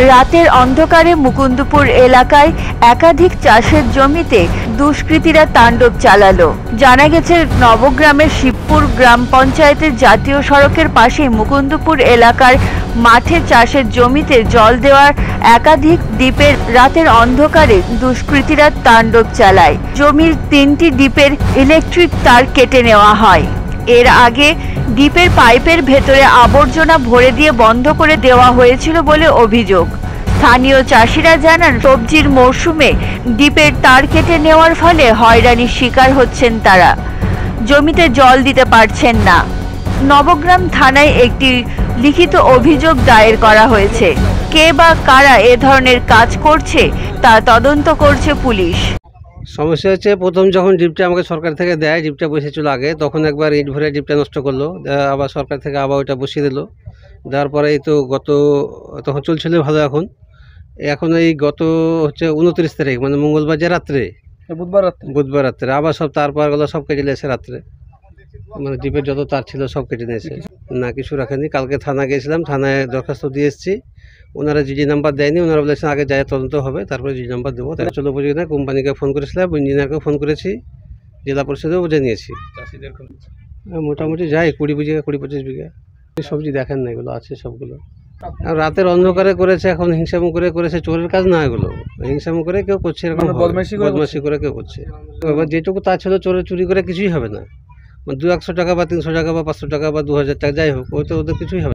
রাতের অন্ধকারে মুকুন্দপুর এলাকায় একাধিক চাষের জমিতে দুষ্কৃতীরা তাণ্ডব চালালো। জানা গেছে, নবগ্রামের শিবপুর গ্রাম পঞ্চায়েতের জাতীয় সড়কের পাশে মুকুন্দপুর এলাকার মাঠে চাষের জমিতে জল দেওয়ার একাধিক দ্বীপের রাতের অন্ধকারে দুষ্কৃতীরা তাণ্ডব চালায়। জমির 3টি দ্বীপের ইলেকট্রিক তার কেটে নেওয়া হয়। এর আগে দ্বীপের পাইপের ভেতরে আবর্জনা ভরে দিয়ে বন্ধ করে দেওয়া হয়েছিল বলে অভিযোগ। স্থানীয় চাষিরা জানান, সবজির মরশুমে দ্বীপের তার কেটে নেওয়ার ফলে হয়রানির শিকার হচ্ছেন তারা। জমিতে জল দিতে পারছেন না। নবগ্রাম থানায় একটি লিখিত অভিযোগ দায়ের করা হয়েছে। কে বা কারা এ ধরনের কাজ করছে তা তদন্ত করছে পুলিশ। সমস্যা হচ্ছে, প্রথম যখন ডিপটা আমাকে সরকার থেকে দেয়, ডিপটা বসেছিল আগে, তখন একবার ইট ভরে ডিপটা নষ্ট করলো, আবার সরকার থেকে আবার ওইটা বসিয়ে দিল। দেওয়ার পরে এই তো তখন চলছিল ভালো। এখন এই গত হচ্ছে 29 তারিখ, মানে মঙ্গলবার যে রাত্রে, বুধবার রাত্রে আবার সব তার পারগুলো সব কেটে নিয়েছে রাত্রে। মানে ডিপের যত তার ছিল সব কেটে নিয়েছে। না, কিছু রাখেনি। কালকে থানা গিয়েছিলাম, থানায় দরখাস্ত দিয়ে এসেছি। ওনারা জিডি নাম্বার দেয়নি। ওনারা বলেছেন আগে যায় তদন্ত হবে, তারপরে জিডি নাম্বার দেবো। তাই চলো বুঝি না, কোম্পানিকে ফোন করেছিলাম, ইঞ্জিনিয়ারকে ফোন করেছি, জেলা পরিষদেও বুঝে নিয়েছি। মোটামুটি যাই 20-25 বিঘা। সবজি দেখেন না, এগুলো আছে সবগুলো। আর রাতের অন্ধকারে করেছে, এখন হিংসামু করে করেছে। চোরের কাজ না এগুলো, হিংসামু করে কেউ করছে, এরকম বদমাইশি করে কেউ করছে। এবার যেটুকু তা ছিল, চুরি করে কিছুই হবে না। 200 টাকা বা 300 টাকা বা 500 টাকা বা 2000 টাকা যাই হোক, ওই তো ওদের কিছুই হবে না।